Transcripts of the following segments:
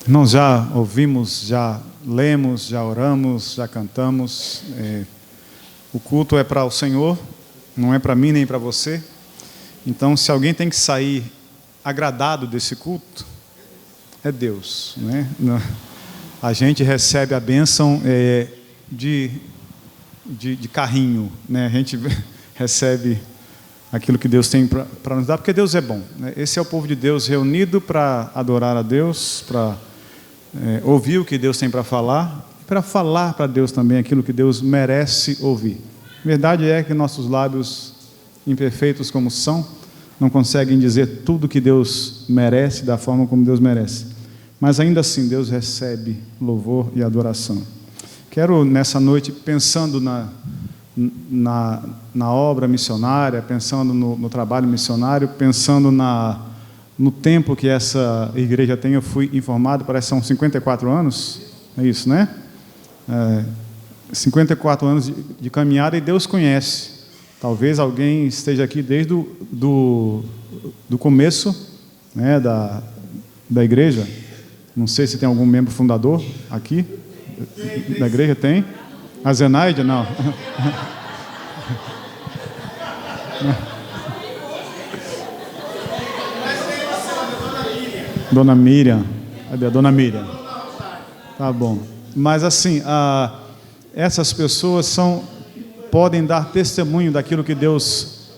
Nós já ouvimos, já lemos, já oramos, já cantamos. O culto é para o Senhor, não é para mim nem para você. Então, se alguém tem que sair agradado desse culto, é Deus, né? A gente recebe a bênção de carrinho, né? A gente recebe aquilo que Deus tem para nos dar, porque Deus é bom, né? Esse é o povo de Deus reunido para adorar a Deus, para ouvir o que Deus tem para falar para Deus também aquilo que Deus merece ouvir. A verdade é que nossos lábios, imperfeitos como são, não conseguem dizer tudo que Deus merece, da forma como Deus merece. Mas ainda assim, Deus recebe louvor e adoração. Quero, nessa noite, pensando na obra missionária, pensando no trabalho missionário, pensando no tempo que essa igreja tem. Eu fui informado, parece que são 54 anos, é isso, né? 54 anos de caminhada, e Deus conhece. Talvez alguém esteja aqui desde do começo, né, da igreja. Não sei se tem algum membro fundador aqui da igreja. Tem? A Zenaide? Não. Dona Miriam. Cadê a Dona Miriam? Tá bom. Mas assim, essas pessoas podem dar testemunho daquilo que Deus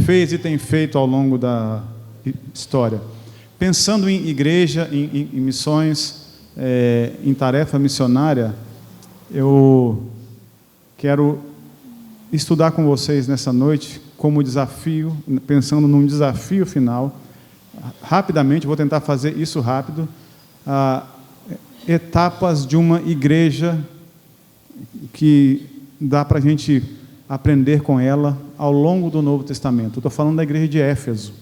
fez e tem feito ao longo da história. Pensando em igreja, em missões, em tarefa missionária, eu quero estudar com vocês nessa noite como desafio, pensando num desafio final. Rapidamente, vou tentar fazer isso rápido. Etapas de uma igreja que dá para a gente aprender com ela ao longo do Novo Testamento. Estou falando da igreja de Éfeso.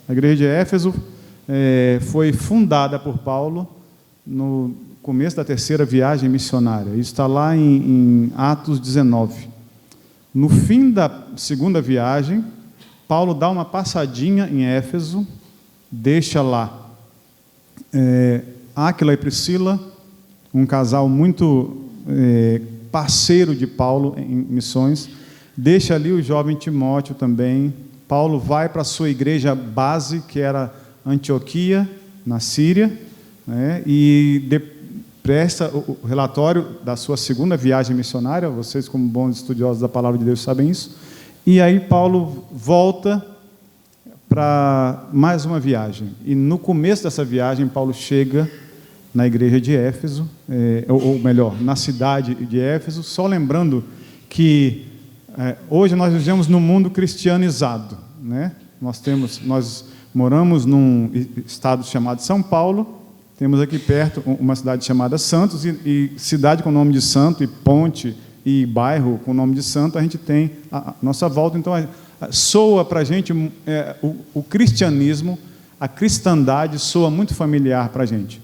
A igreja de Éfeso foi fundada por Paulo no começo da terceira viagem missionária. Isso está lá em Atos 19. No fim da segunda viagem, Paulo dá uma passadinha em Éfeso, deixa lá Áquila e Priscila, um casal muito parceiro de Paulo em missões, deixa ali o jovem Timóteo também. Paulo vai para a sua igreja base, que era Antioquia, na Síria, né, e presta o relatório da sua segunda viagem missionária. Vocês, como bons estudiosos da palavra de Deus, sabem isso. E aí Paulo volta para mais uma viagem. E no começo dessa viagem, Paulo chega na igreja de Éfeso, ou melhor, na cidade de Éfeso, só lembrando que hoje nós vivemos num mundo cristianizado, né? Nós moramos num estado chamado São Paulo, temos aqui perto uma cidade chamada Santos, e cidade com nome de santo, e ponte, e bairro com nome de santo, a gente tem à nossa volta. Então, soa para a gente, o cristianismo, a cristandade soa muito familiar para a gente.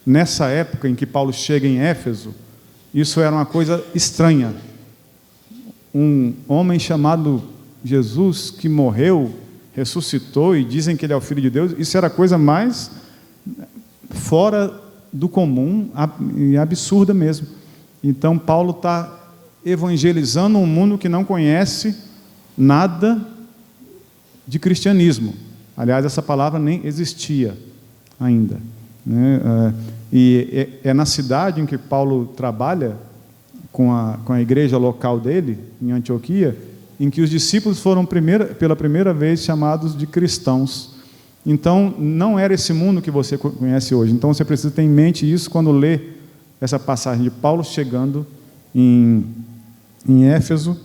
Nessa época em que Paulo chega em Éfeso, isso era uma coisa estranha. Um homem chamado Jesus, que morreu, ressuscitou, e dizem que ele é o Filho de Deus, isso era a coisa mais fora do comum e absurda mesmo. Então Paulo está evangelizando um mundo que não conhece nada de cristianismo. Aliás, essa palavra nem existia ainda, né? E é na cidade em que Paulo trabalha com a igreja local dele, em Antioquia, em que os discípulos foram pela primeira vez chamados de cristãos. Então, não era esse mundo que você conhece hoje. Então, você precisa ter em mente isso quando lê essa passagem de Paulo chegando em Éfeso.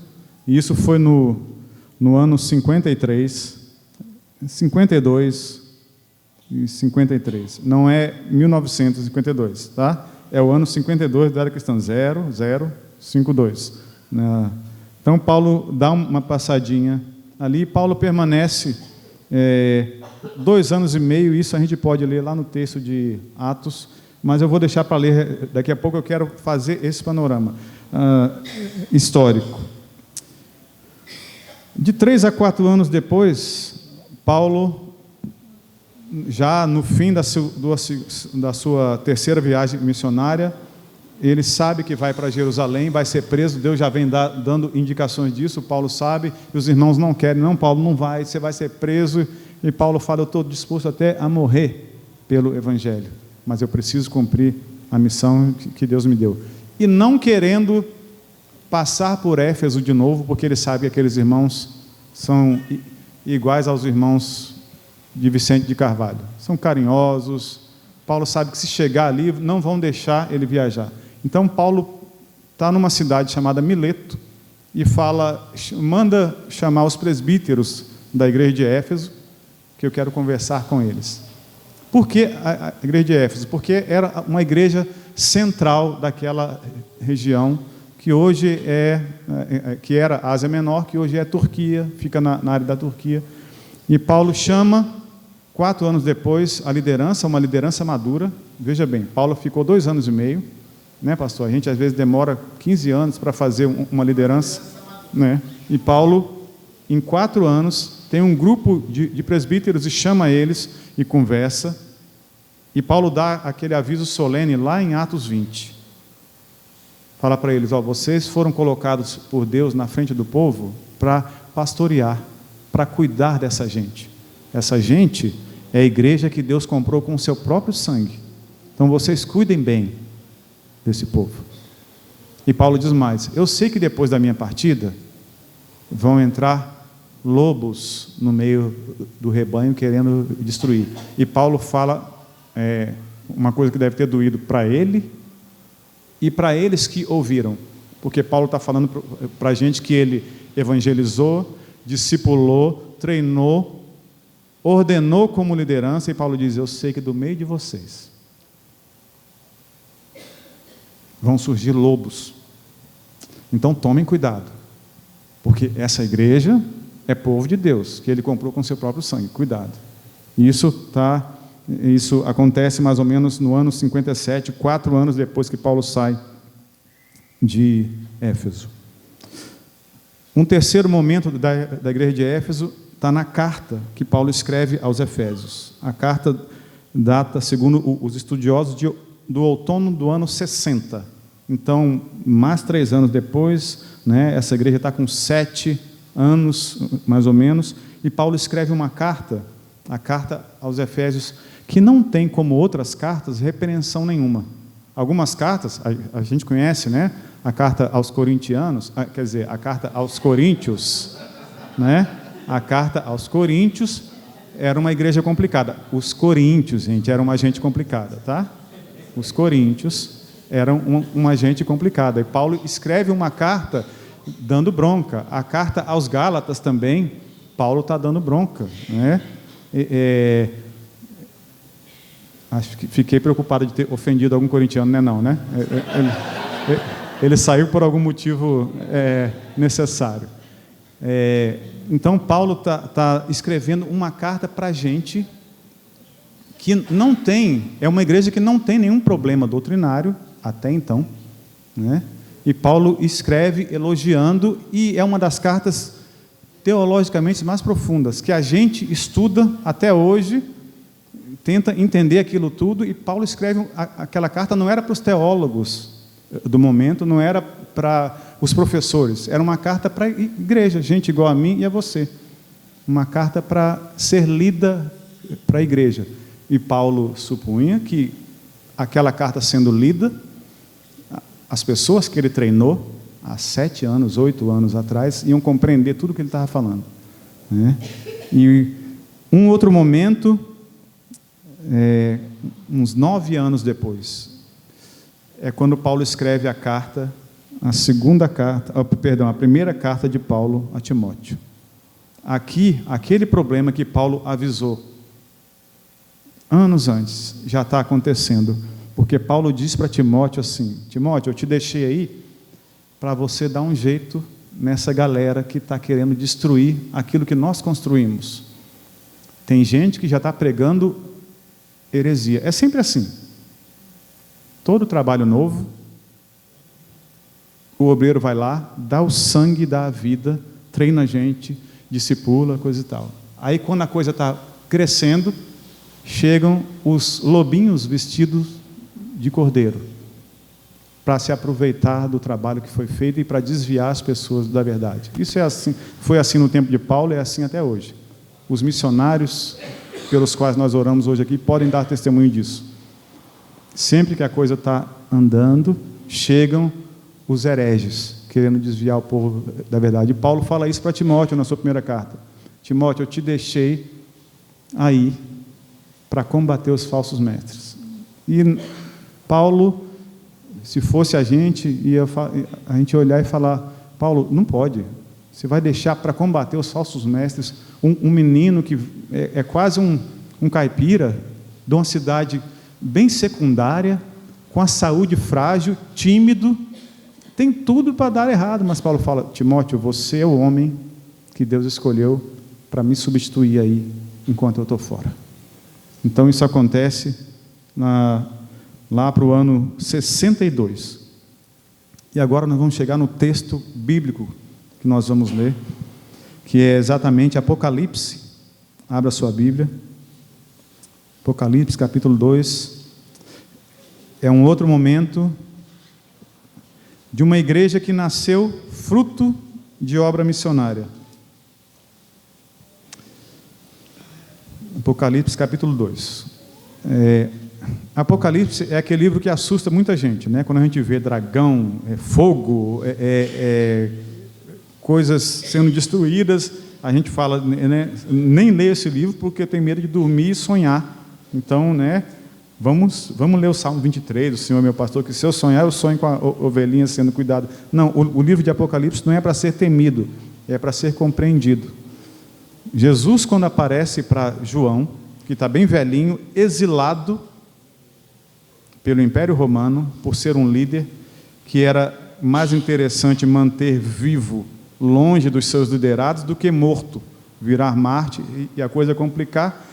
E isso foi no ano 53, 52 e 53. Não é 1952, tá? É o ano 52 da era cristã, 0052. Então, Paulo dá uma passadinha ali. Paulo permanece 2 anos e meio. Isso a gente pode ler lá no texto de Atos, mas eu vou deixar para ler daqui a pouco. Eu quero fazer esse panorama histórico. De 3 a 4 anos depois, Paulo já no fim da sua terceira viagem missionária, ele sabe que vai para Jerusalém, vai ser preso, Deus já vem dando indicações disso, Paulo sabe, e os irmãos não querem, não, Paulo não vai, você vai ser preso, e Paulo fala, eu estou disposto até a morrer pelo Evangelho, mas eu preciso cumprir a missão que Deus me deu. E não querendo passar por Éfeso de novo, porque ele sabe que aqueles irmãos são iguais aos irmãos de Vicente de Carvalho, são carinhosos, Paulo sabe que se chegar ali, não vão deixar ele viajar. Então Paulo está numa cidade chamada Mileto e manda chamar os presbíteros da igreja de Éfeso, que eu quero conversar com eles. Por que a igreja de Éfeso? Porque era uma igreja central daquela região, que hoje que era Ásia Menor, que hoje é Turquia, fica na área da Turquia. E Paulo chama, 4 anos depois, a liderança, uma liderança madura. Veja bem, Paulo ficou 2 anos e meio, né, pastor? A gente às vezes demora 15 anos para fazer uma liderança, né? E Paulo, em 4 anos, tem um grupo de presbíteros e chama eles e conversa. E Paulo dá aquele aviso solene lá em Atos 20. Fala para eles, vocês foram colocados por Deus na frente do povo para pastorear, para cuidar dessa gente. Essa gente é a igreja que Deus comprou com o seu próprio sangue. Então vocês cuidem bem desse povo. E Paulo diz mais, eu sei que depois da minha partida vão entrar lobos no meio do rebanho querendo destruir. E Paulo fala uma coisa que deve ter doído para ele e para eles que ouviram, porque Paulo está falando para a gente que ele evangelizou, discipulou, treinou, ordenou como liderança, e Paulo diz, eu sei que do meio de vocês vão surgir lobos, então tomem cuidado, porque essa igreja é povo de Deus, que ele comprou com seu próprio sangue, cuidado. E isso acontece mais ou menos no ano 57, 4 anos depois que Paulo sai de Éfeso. Um terceiro momento da igreja de Éfeso está na carta que Paulo escreve aos Efésios. A carta data, segundo os estudiosos, do outono do ano 60. Então, mais 3 anos depois, né, essa igreja está com 7 anos, mais ou menos, e Paulo escreve uma carta, a carta aos Efésios, que não tem, como outras cartas, repreensão nenhuma. Algumas cartas, a gente conhece, né? A carta aos Corintianos, quer dizer, a carta aos Coríntios, né? A carta aos Coríntios era uma igreja complicada. Os coríntios, gente, era uma gente complicada, tá? Os coríntios eram uma gente complicada. E Paulo escreve uma carta dando bronca. A carta aos Gálatas também, Paulo está dando bronca, né? Acho que fiquei preocupado de ter ofendido algum corintiano, né? Ele saiu por algum motivo necessário. Então, Paulo está escrevendo uma carta para a gente que não tem, é uma igreja que não tem nenhum problema doutrinário, até então, né? E Paulo escreve elogiando, e é uma das cartas teologicamente mais profundas, que a gente estuda até hoje, tenta entender aquilo tudo, e Paulo escreve aquela carta, não era para os teólogos do momento, não era para os professores, era uma carta para a igreja, gente igual a mim e a você, uma carta para ser lida para a igreja. E Paulo supunha que aquela carta sendo lida, as pessoas que ele treinou há 7 anos, 8 anos atrás, iam compreender tudo o que ele estava falando, né? E um outro momento, uns 9 anos depois, é quando Paulo escreve a carta, a primeira carta de Paulo a Timóteo. Aqui, aquele problema que Paulo avisou anos antes, já está acontecendo, porque Paulo diz para Timóteo assim, Timóteo, eu te deixei aí para você dar um jeito nessa galera que está querendo destruir aquilo que nós construímos. Tem gente que já está pregando heresia. É sempre assim. Todo trabalho novo, o obreiro vai lá, dá o sangue, dá a vida, treina a gente, discipula, coisa e tal. Aí quando a coisa está crescendo, chegam os lobinhos vestidos de cordeiro, para se aproveitar do trabalho que foi feito e para desviar as pessoas da verdade. Isso é assim, foi assim no tempo de Paulo e é assim até hoje. Os missionários pelos quais nós oramos hoje aqui podem dar testemunho disso. Sempre que a coisa está andando, chegam os hereges, querendo desviar o povo da verdade. E Paulo fala isso para Timóteo na sua primeira carta. Timóteo, eu te deixei aí para combater os falsos mestres. E Paulo, se fosse a gente ia olhar e falar, Paulo, não pode. Você vai deixar para combater os falsos mestres um menino que é quase um caipira, de uma cidade bem secundária, com a saúde frágil, tímido, tem tudo para dar errado. Mas Paulo fala, Timóteo, você é o homem que Deus escolheu para me substituir aí, enquanto eu estou fora. Então isso acontece lá para o ano 62. E agora nós vamos chegar no texto bíblico que nós vamos ler, que é exatamente Apocalipse. Abra sua Bíblia. Apocalipse, capítulo 2. É um outro momento de uma igreja que nasceu fruto de obra missionária. Apocalipse, capítulo 2. Apocalipse é aquele livro que assusta muita gente, né? Quando a gente vê dragão, fogo, coisas sendo destruídas, a gente fala, né, nem lê esse livro porque tem medo de dormir e sonhar. Então, né, vamos ler o Salmo 23, o Senhor é meu pastor, que se eu sonhar, eu sonho com a ovelhinha sendo cuidada. Não, o livro de Apocalipse não é para ser temido, é para ser compreendido. Jesus, quando aparece para João, que está bem velhinho, exilado pelo Império Romano, por ser um líder, que era mais interessante manter vivo, longe dos seus liderados, do que morto, virar Marte e a coisa complicar.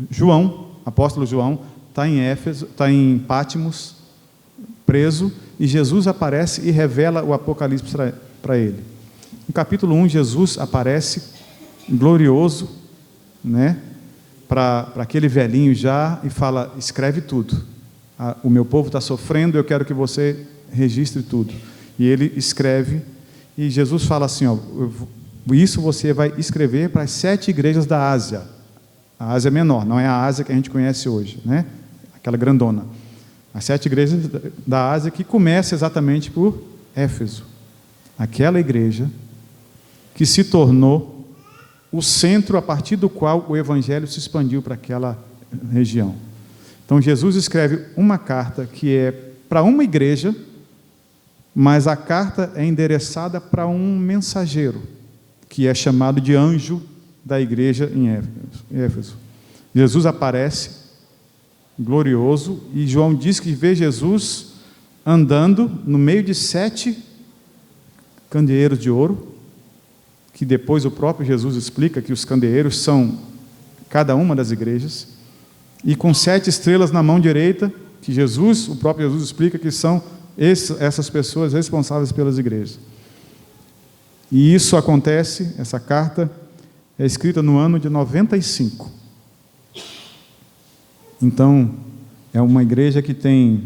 João, apóstolo João, está em Éfeso, está em Pátimos, preso, e Jesus aparece e revela o Apocalipse para ele. No capítulo 1, Jesus aparece glorioso, né, para aquele velhinho já, e fala, escreve tudo. O meu povo está sofrendo, eu quero que você registre tudo. E ele escreve, e Jesus fala assim, isso você vai escrever para as 7 igrejas da Ásia. A Ásia menor, não é a Ásia que a gente conhece hoje, né? Aquela grandona. As 7 igrejas da Ásia, que começa exatamente por Éfeso. Aquela igreja que se tornou o centro a partir do qual o evangelho se expandiu para aquela região. Então Jesus escreve uma carta que é para uma igreja, mas a carta é endereçada para um mensageiro, que é chamado de anjo da igreja em Éfeso. Jesus aparece glorioso, e João diz que vê Jesus andando no meio de 7 candeeiros de ouro, que depois o próprio Jesus explica que os candeeiros são cada uma das igrejas, e com 7 estrelas na mão direita, que o próprio Jesus explica que são essas pessoas responsáveis pelas igrejas. E isso acontece, essa carta é escrita no ano de 95. Então, é uma igreja que tem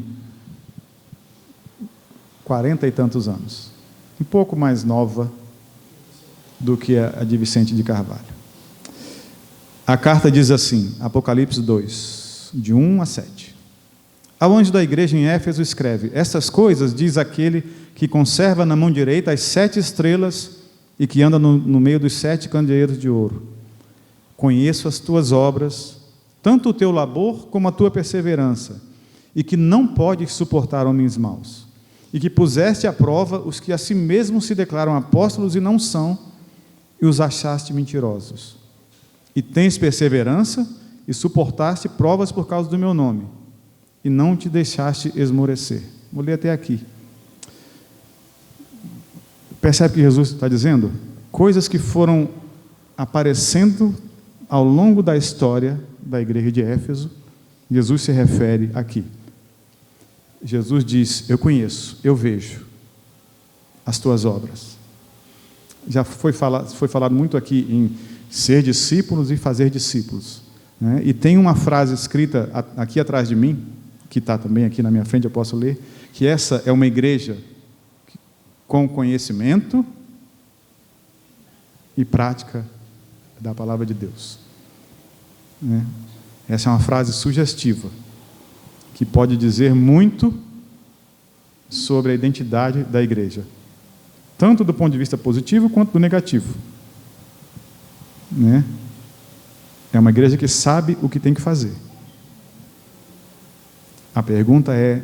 40 e tantos anos, um pouco mais nova do que a de Vicente de Carvalho. A carta diz assim, Apocalipse 2, de 1 a 7. Ao anjo da igreja em Éfeso escreve, estas coisas diz aquele que conserva na mão direita as 7 estrelas e que anda no meio dos 7 candeeiros de ouro. Conheço as tuas obras, tanto o teu labor como a tua perseverança, e que não podes suportar homens maus, e que puseste à prova os que a si mesmos se declaram apóstolos e não são, e os achaste mentirosos. E tens perseverança, e suportaste provas por causa do meu nome, e não te deixaste esmorecer. Vou ler até aqui. Percebe o que Jesus está dizendo? Coisas que foram aparecendo ao longo da história da igreja de Éfeso, Jesus se refere aqui. Jesus diz, eu conheço, eu vejo as tuas obras. Já foi falado muito aqui em ser discípulos e fazer discípulos, né? E tem uma frase escrita aqui atrás de mim, que está também aqui na minha frente, eu posso ler, que essa é uma igreja com conhecimento e prática da palavra de Deus, né? Essa é uma frase sugestiva, que pode dizer muito sobre a identidade da igreja, tanto do ponto de vista positivo quanto do negativo, né? É uma igreja que sabe o que tem que fazer. A pergunta é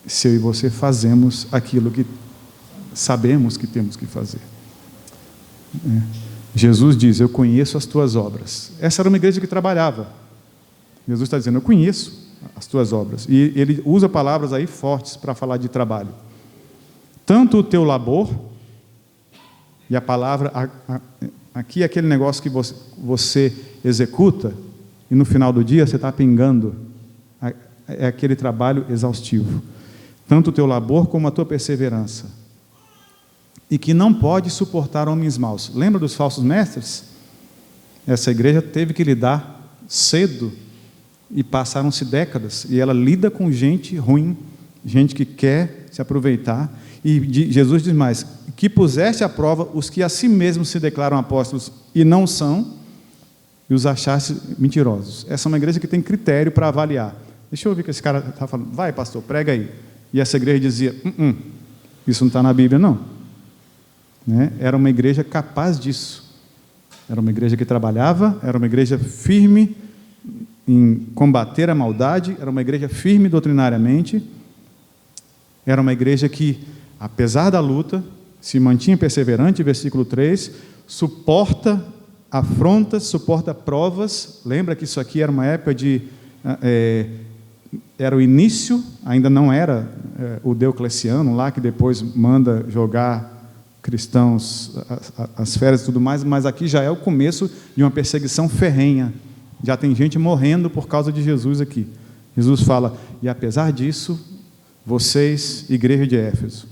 se eu e você fazemos aquilo que sabemos que temos que fazer. Jesus diz: eu conheço as tuas obras. Essa era uma igreja que trabalhava. Jesus está dizendo: eu conheço as tuas obras. E ele usa palavras aí fortes para falar de trabalho. Tanto o teu labor, e a palavra, aqui é aquele negócio que você executa, e no final do dia você está pingando, é aquele trabalho exaustivo. Tanto o teu labor como a tua perseverança. E que não pode suportar homens maus. Lembra dos falsos mestres? Essa igreja teve que lidar cedo, e passaram-se décadas, e ela lida com gente ruim, gente que quer se aproveitar, e Jesus diz mais: que puseste à prova os que a si mesmos se declaram apóstolos e não são, e os achaste mentirosos. Essa é uma igreja que tem critério para avaliar. Deixa eu ouvir o que esse cara está falando. Vai, pastor, prega aí. E essa igreja dizia: isso não está na Bíblia, não. Né? Era uma igreja capaz disso. Era uma igreja que trabalhava, era uma igreja firme em combater a maldade, era uma igreja firme doutrinariamente, era uma igreja que, apesar da luta, se mantinha perseverante, versículo 3, suporta afrontas, suporta provas. Lembra que isso aqui era uma época era o início, ainda não era o Diocleciano lá, que depois manda jogar cristãos as férias e tudo mais, mas aqui já é o começo de uma perseguição ferrenha. Já tem gente morrendo por causa de Jesus aqui. Jesus fala: e apesar disso, vocês, igreja de Éfeso,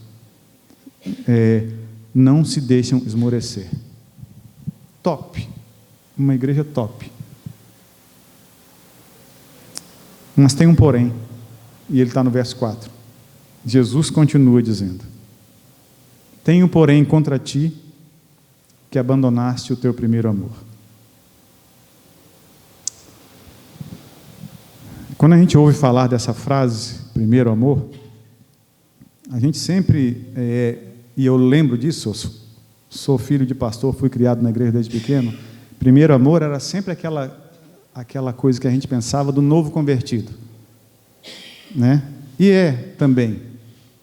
não se deixam esmorecer. Top. Uma igreja top. Mas tem um porém, e ele está no verso 4. Jesus continua dizendo: tenho, porém, contra ti que abandonaste o teu primeiro amor. Quando a gente ouve falar dessa frase, primeiro amor, a gente sempre, e eu lembro disso, eu sou filho de pastor, fui criado na igreja desde pequeno, primeiro amor era sempre aquela coisa que a gente pensava do novo convertido, né? E é também,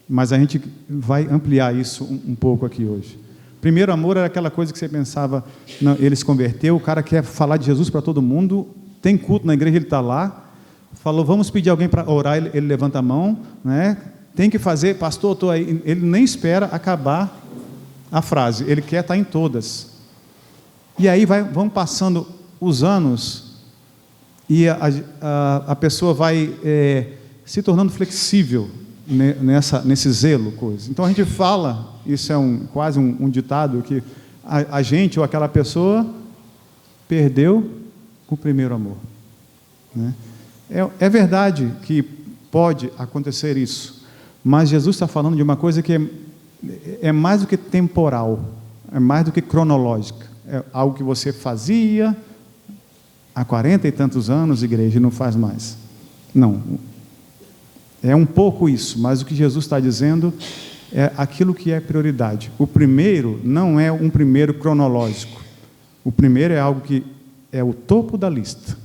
mas a gente vai ampliar isso um pouco aqui hoje. Primeiro amor era aquela coisa que você pensava: não, ele se converteu, o cara quer falar de Jesus para todo mundo, tem culto na igreja, ele está lá, falou: vamos pedir alguém para orar, ele levanta a mão, né? Tem que fazer, pastor, estou aí. Ele nem espera acabar a frase, ele quer estar em todas. E aí vão passando os anos, e a pessoa vai se tornando flexível nesse zelo, coisa. Então a gente fala, isso é quase um ditado, que a gente ou aquela pessoa perdeu o primeiro amor, né? É verdade que pode acontecer isso, mas Jesus está falando de uma coisa que é mais do que temporal, é mais do que cronológica, é algo que você fazia há 40 e tantos anos, igreja, e não faz mais. Não, é um pouco isso, mas o que Jesus está dizendo é aquilo que é prioridade. O primeiro não é um primeiro cronológico, o primeiro é algo que é o topo da lista,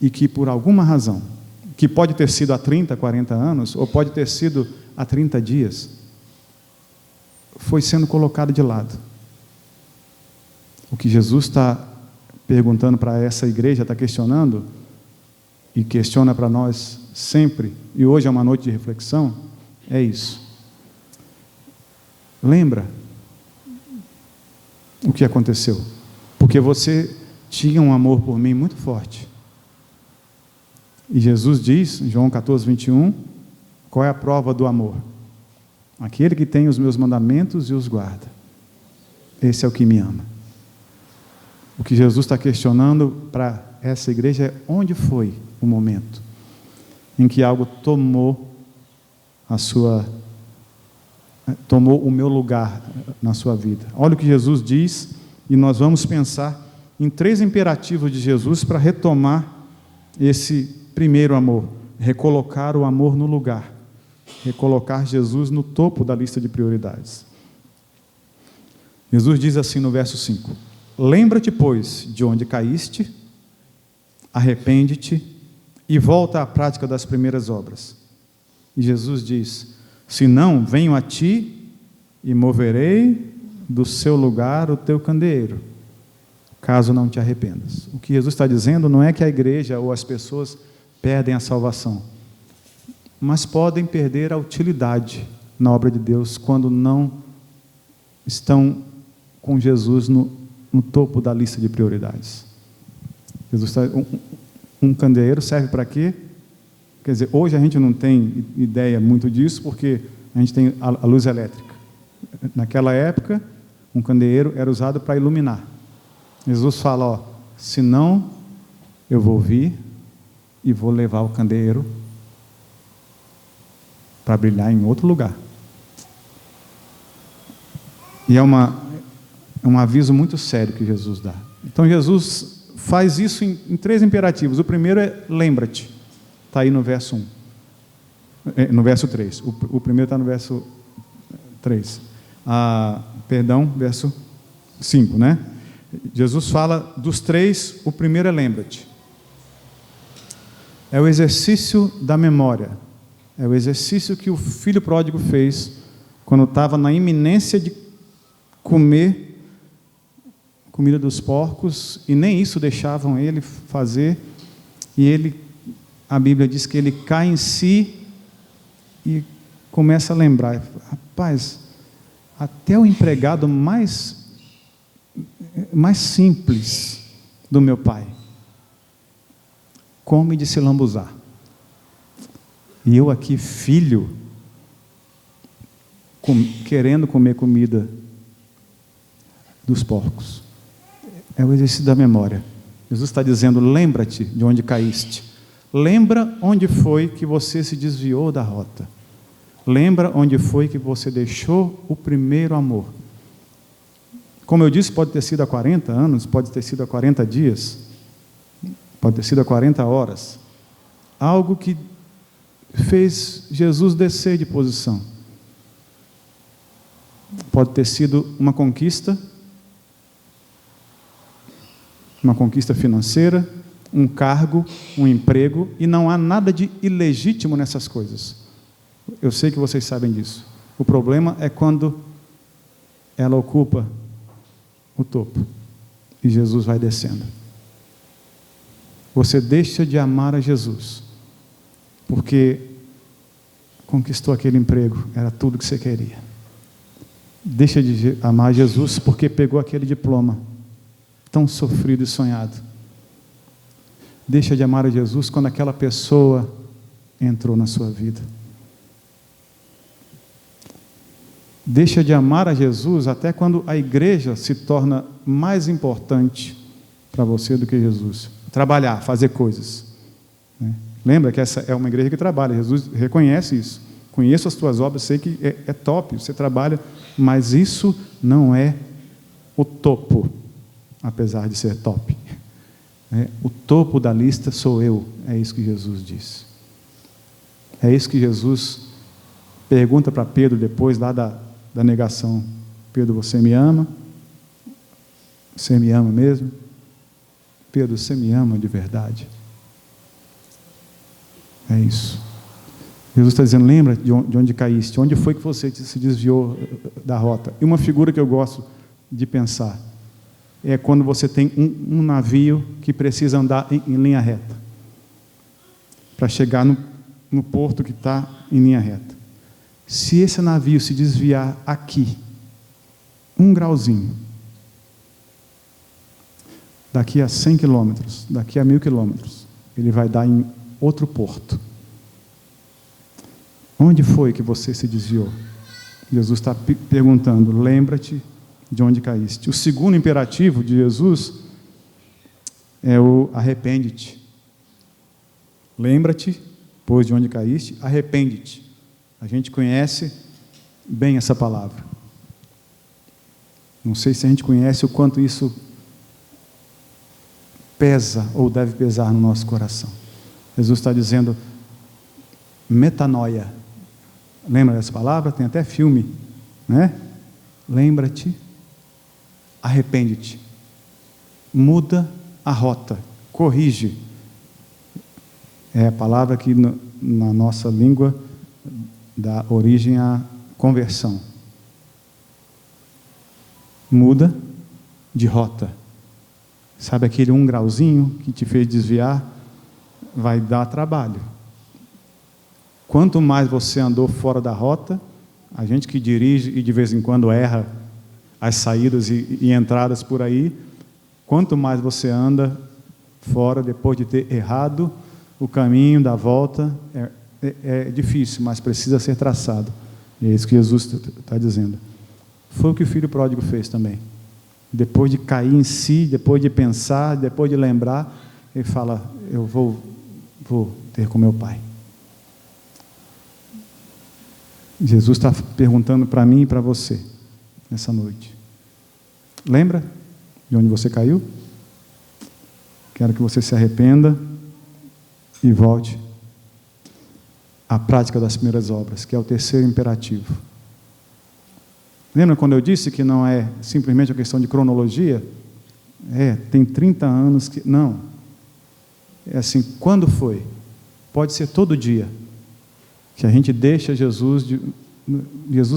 e que por alguma razão, que pode ter sido há 30, 40 anos, ou pode ter sido há 30 dias, foi sendo colocado de lado. O que Jesus está perguntando para essa igreja, está questionando, e questiona para nós sempre, e hoje é uma noite de reflexão, é isso. Lembra o que aconteceu? Porque você tinha um amor por mim muito forte. E Jesus diz, em João 14, 21, qual é a prova do amor? Aquele que tem os meus mandamentos e os guarda. Esse é o que me ama. O que Jesus está questionando para essa igreja é onde foi o momento em que algo tomou o meu lugar na sua vida. Olha o que Jesus diz, e nós vamos pensar em 3 imperativos de Jesus para retomar esse primeiro amor, recolocar o amor no lugar, recolocar Jesus no topo da lista de prioridades. Jesus diz assim no verso 5: lembra-te, pois, de onde caíste, arrepende-te e volta à prática das primeiras obras. E Jesus diz: se não, venho a ti e moverei do seu lugar o teu candeeiro, caso não te arrependas. O que Jesus está dizendo não é que a igreja ou as pessoas perdem a salvação, mas podem perder a utilidade na obra de Deus quando não estão com Jesus no topo da lista de prioridades. Jesus está, um candeeiro serve para quê? Quer dizer, hoje a gente não tem ideia muito disso, porque a gente tem a luz elétrica. Naquela época, um candeeiro era usado para iluminar. Jesus fala, se não, eu vou vir e vou levar o candeeiro para brilhar em outro lugar. E é um aviso muito sério que Jesus dá. Então Jesus faz isso em 3 imperativos. O primeiro é lembra-te. Está aí no verso 1. No verso 3. O primeiro está no verso 3. Verso 5, né? Jesus fala dos 3, o primeiro é lembra-te. É o exercício da memória. É o exercício que o filho pródigo fez quando estava na iminência de comer comida dos porcos, e nem isso deixavam ele fazer, e a Bíblia diz que ele cai em si e começa a lembrar, rapaz, até o empregado mais simples do meu pai come de se lambuzar, e eu aqui, filho, querendo comer comida dos porcos. É o exercício da memória. Jesus está dizendo, lembra-te de onde caíste. Lembra onde foi que você se desviou da rota. Lembra onde foi que você deixou o primeiro amor. Como eu disse, pode ter sido há 40 anos, pode ter sido há 40 dias, pode ter sido há 40 horas. Algo que fez Jesus descer de posição. Pode ter sido uma conquista financeira, um cargo, um emprego, e não há nada de ilegítimo nessas coisas. Eu sei que vocês sabem disso. O problema é quando ela ocupa o topo e Jesus vai descendo. Você deixa de amar a Jesus porque conquistou aquele emprego, era tudo que você queria. Deixa de amar Jesus porque pegou aquele diploma tão sofrido e sonhado. Deixa de amar a Jesus quando aquela pessoa entrou na sua vida. Deixa de amar a Jesus até quando a igreja se torna mais importante para você do que Jesus. Trabalhar, fazer coisas, né? Lembra que essa é uma igreja que trabalha. Jesus reconhece isso. Conheço as tuas obras, sei que é top, você trabalha, mas isso não é o topo, apesar de ser top. O topo da lista sou eu, é isso que Jesus diz. É isso que Jesus pergunta para Pedro depois lá da negação. Pedro, você me ama? Você me ama mesmo? Pedro, você me ama de verdade? É isso. Jesus está dizendo, lembra de onde caíste, onde foi que você se desviou da rota. E uma figura que eu gosto de pensar é quando você tem um navio que precisa andar em linha reta para chegar no porto que está em linha reta. Se esse navio se desviar aqui, 1 grauzinho, daqui a 100 quilômetros, daqui a 1000 quilômetros, ele vai dar em outro porto. Onde foi que você se desviou? Jesus está perguntando, lembra-te de onde caíste. O segundo imperativo de Jesus é o arrepende-te. Lembra-te, pois de onde caíste, arrepende-te. A gente conhece bem essa palavra. Não sei se a gente conhece o quanto isso pesa ou deve pesar no nosso coração. Jesus está dizendo metanoia. Lembra dessa palavra? Tem até filme, né? Lembra-te, arrepende-te, muda a rota, corrige. É a palavra que na nossa língua dá origem à conversão. Muda de rota. Sabe aquele 1 grauzinho que te fez desviar? Vai dar trabalho. Quanto mais você andou fora da rota, a gente que dirige e de vez em quando erra as saídas e entradas por aí, quanto mais você anda fora depois de ter errado, o caminho da volta é difícil, mas precisa ser traçado. E é isso que Jesus está dizendo. Foi o que o filho pródigo fez também. Depois de cair em si, depois de pensar, depois de lembrar, ele fala, eu vou ter com meu pai. Jesus está perguntando para mim e para você, nessa noite. Lembra de onde você caiu? Quero que você se arrependa e volte à prática das primeiras obras, que é o terceiro imperativo. Lembra quando eu disse que não é simplesmente uma questão de cronologia? Tem 30 anos que... Não. É assim, quando foi? Pode ser todo dia que a gente deixa Jesus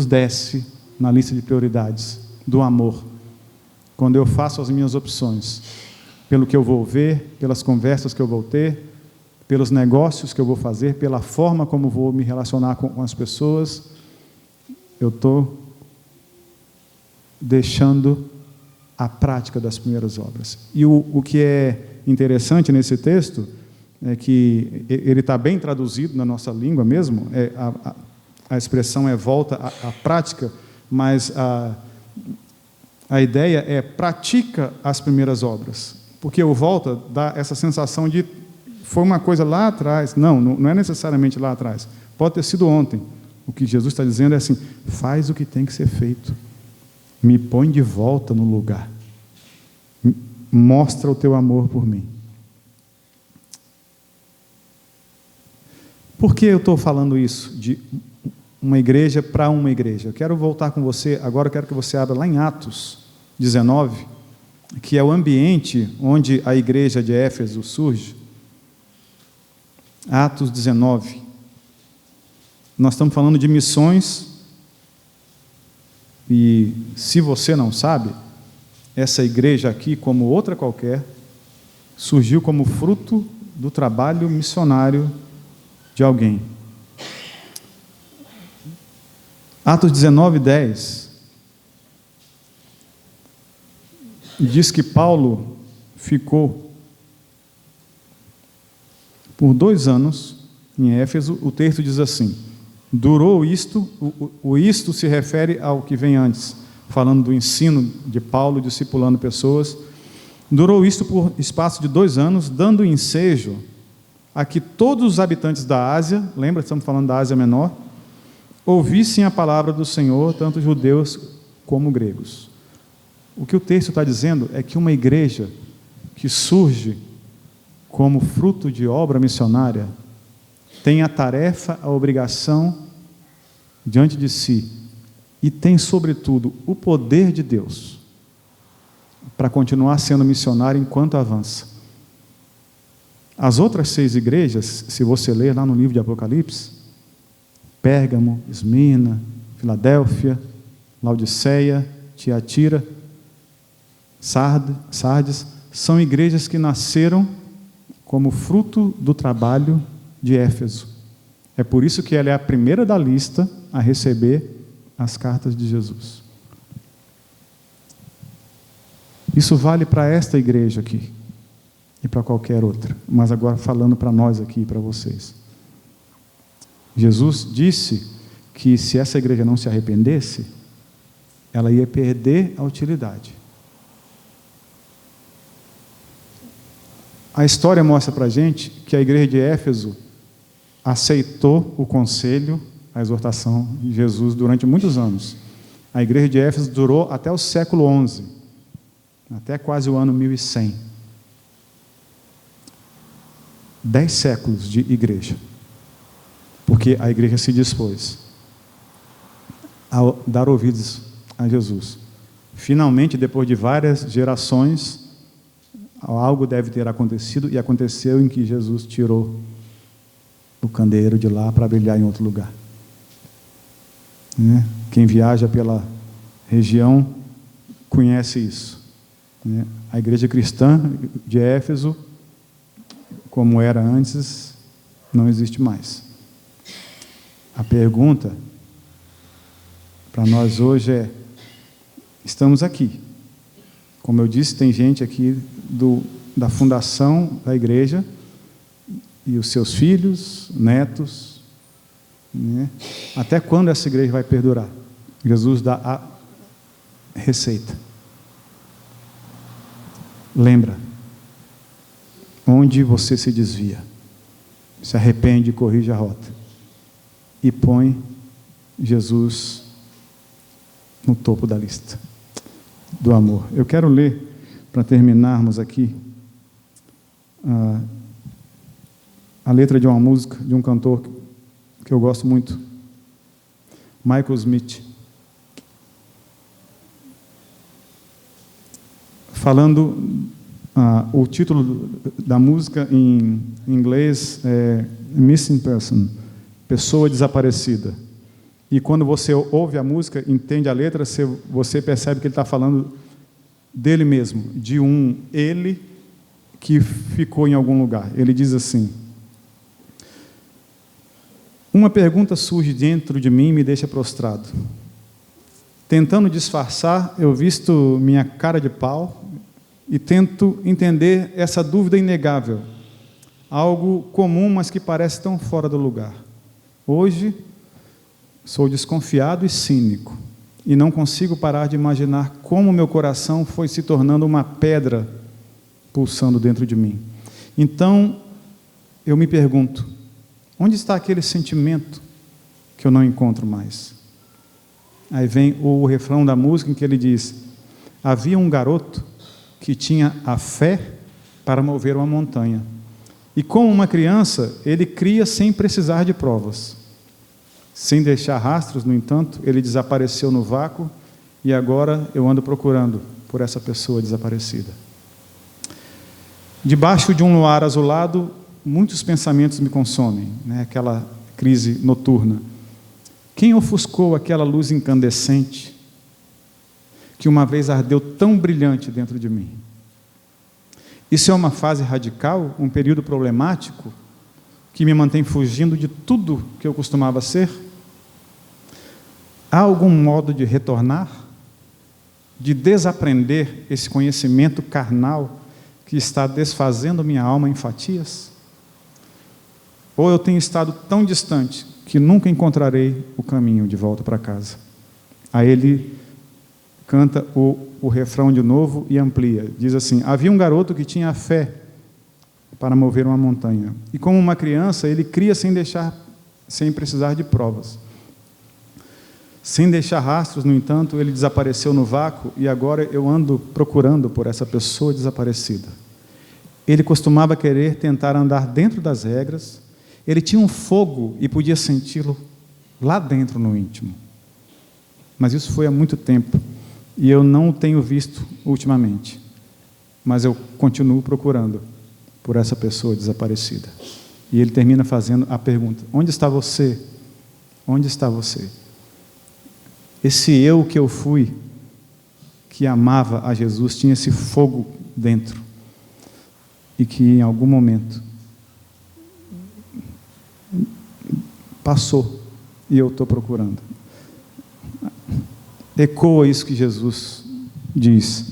desce na lista de prioridades do amor. Quando eu faço as minhas opções, pelo que eu vou ver, pelas conversas que eu vou ter, pelos negócios que eu vou fazer, pela forma como vou me relacionar com as pessoas, eu estou deixando a prática das primeiras obras. E o que é interessante nesse texto é que ele está bem traduzido na nossa língua mesmo, a expressão é volta à prática, mas a ideia é pratica as primeiras obras, porque o volta dá essa sensação de foi uma coisa lá atrás. Não é necessariamente lá atrás, pode ter sido ontem. O que Jesus está dizendo é assim, faz o que tem que ser feito, me põe de volta no lugar, mostra o teu amor por mim. Por que eu estou falando isso de uma igreja para uma igreja? Eu quero voltar com você, agora eu quero que você abra lá em Atos 19, que é o ambiente onde a igreja de Éfeso surge. Atos 19. Nós estamos falando de missões, e se você não sabe, essa igreja aqui, como outra qualquer, surgiu como fruto do trabalho missionário de alguém. Atos 19, 10 diz que Paulo ficou por 2 anos em Éfeso. O texto diz assim, durou isto, o isto se refere ao que vem antes, falando do ensino de Paulo, discipulando pessoas. Durou isto por espaço de 2 anos, dando ensejo a que todos os habitantes da Ásia, lembra, estamos falando da Ásia Menor, ouvissem a palavra do Senhor, tanto judeus como gregos. O que o texto está dizendo é que uma igreja que surge como fruto de obra missionária tem a tarefa, a obrigação diante de si e tem, sobretudo, o poder de Deus para continuar sendo missionário enquanto avança. As outras 6 igrejas, se você ler lá no livro de Apocalipse, Pérgamo, Esmirna, Filadélfia, Laodiceia, Tiatira, Sardes, são igrejas que nasceram como fruto do trabalho de Éfeso. É por isso que ela é a primeira da lista a receber as cartas de Jesus. Isso vale para esta igreja aqui e para qualquer outra, mas agora falando para nós aqui e para vocês. Jesus disse que se essa igreja não se arrependesse, ela ia perder a utilidade. A história mostra para a gente que a igreja de Éfeso aceitou o conselho, a exortação de Jesus durante muitos anos. A igreja de Éfeso durou até o século XI, até quase o ano 1100. 10 séculos de igreja, porque a igreja se dispôs a dar ouvidos a Jesus. Finalmente, depois de várias gerações, algo deve ter acontecido, e aconteceu em que Jesus tirou o candeeiro de lá para brilhar em outro lugar. Quem viaja pela região conhece isso. A igreja cristã de Éfeso, como era antes, não existe mais. A pergunta para nós hoje é: estamos aqui. Como eu disse, tem gente aqui da fundação da igreja, e os seus filhos, netos. Até quando essa igreja vai perdurar? Jesus dá a receita. Lembra, onde você se desvia, se arrepende e corrige a rota, e põe Jesus no topo da lista do amor. Eu quero ler, para terminarmos aqui, a letra de uma música de um cantor que eu gosto muito, Michael Smith, falando, o título da música em inglês é Missing Person, pessoa desaparecida. E quando você ouve a música, entende a letra, você percebe que ele está falando dele mesmo, de ele que ficou em algum lugar. Ele diz assim: uma pergunta surge dentro de mim e me deixa prostrado. Tentando disfarçar, eu visto minha cara de pau e tento entender essa dúvida inegável, algo comum, mas que parece tão fora do lugar. Hoje, sou desconfiado e cínico, e não consigo parar de imaginar como meu coração foi se tornando uma pedra pulsando dentro de mim. Então, eu me pergunto: onde está aquele sentimento que eu não encontro mais? Aí vem o refrão da música em que ele diz: havia um garoto que tinha a fé para mover uma montanha. E como uma criança, ele cria sem precisar de provas. Sem deixar rastros, no entanto, ele desapareceu no vácuo, e agora eu ando procurando por essa pessoa desaparecida. Debaixo de um luar azulado, muitos pensamentos me consomem, aquela crise noturna. Quem ofuscou aquela luz incandescente que uma vez ardeu tão brilhante dentro de mim? Isso é uma fase radical, um período problemático que me mantém fugindo de tudo que eu costumava ser? Há algum modo de retornar? De desaprender esse conhecimento carnal que está desfazendo minha alma em fatias? Ou eu tenho estado tão distante que nunca encontrarei o caminho de volta para casa? Aí ele canta o refrão de novo e amplia. Diz assim: havia um garoto que tinha fé para mover uma montanha. E como uma criança, ele cria sem precisar de provas. Sem deixar rastros, no entanto, ele desapareceu no vácuo, e agora eu ando procurando por essa pessoa desaparecida. Ele costumava querer tentar andar dentro das regras, ele tinha um fogo e podia senti-lo lá dentro no íntimo. Mas isso foi há muito tempo, e eu não o tenho visto ultimamente. Mas eu continuo procurando por essa pessoa desaparecida. E ele termina fazendo a pergunta: onde está você? Onde está você? Esse eu que eu fui, que amava a Jesus, tinha esse fogo dentro, e que em algum momento passou, e eu estou procurando. Ecoa isso que Jesus diz: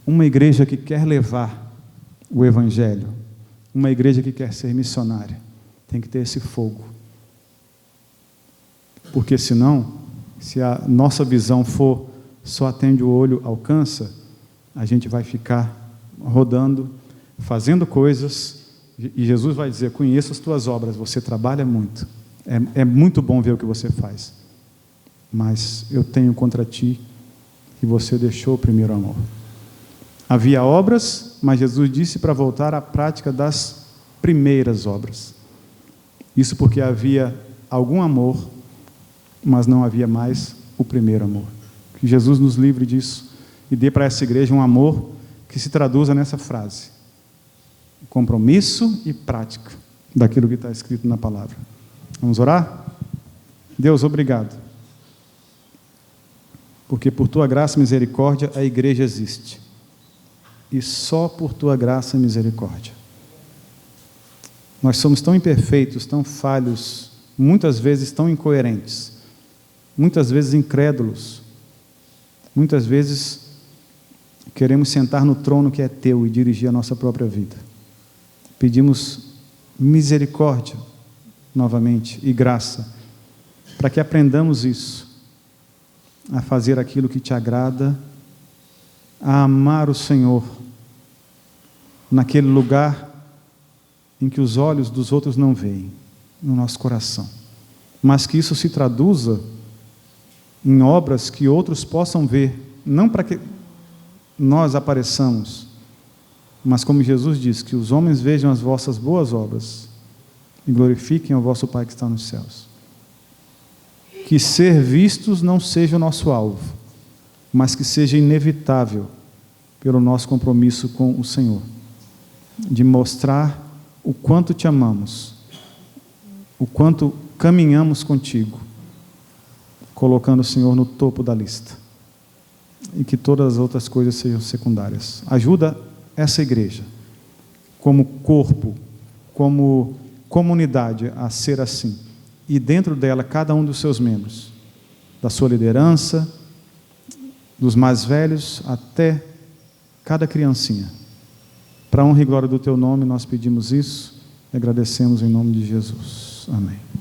uma igreja que quer levar o Evangelho, uma igreja que quer ser missionária, tem que ter esse fogo, porque senão, se a nossa visão for só atende o olho, alcança, a gente vai ficar rodando fazendo coisas, e Jesus vai dizer: conheço as tuas obras, você trabalha muito, é muito bom ver o que você faz, mas eu tenho contra ti que você deixou o primeiro amor. Havia obras, mas Jesus disse para voltar à prática das primeiras obras. Isso porque havia algum amor, mas não havia mais o primeiro amor. Que Jesus nos livre disso e dê para essa igreja um amor que se traduza nessa frase: compromisso e prática daquilo que está escrito na palavra. Vamos orar? Deus, obrigado, porque por tua graça e misericórdia a igreja existe, e só por tua graça e misericórdia. Nós somos tão imperfeitos, tão falhos, muitas vezes tão incoerentes, muitas vezes incrédulos, muitas vezes queremos sentar no trono que é teu e dirigir a nossa própria vida. Pedimos misericórdia novamente e graça, para que aprendamos isso, a fazer aquilo que te agrada, a amar o Senhor naquele lugar em que os olhos dos outros não veem, no nosso coração, mas que isso se traduza em obras que outros possam ver, não para que nós apareçamos, mas como Jesus diz, que os homens vejam as vossas boas obras e glorifiquem ao vosso Pai que está nos céus. Que ser vistos não seja o nosso alvo, mas que seja inevitável pelo nosso compromisso com o Senhor, de mostrar o quanto te amamos, o quanto caminhamos contigo, colocando o Senhor no topo da lista, e que todas as outras coisas sejam secundárias. Ajuda essa igreja, como corpo, como comunidade, a ser assim, e dentro dela cada um dos seus membros, da sua liderança, dos mais velhos até cada criancinha. Para a honra e glória do teu nome, nós pedimos isso e agradecemos em nome de Jesus. Amém.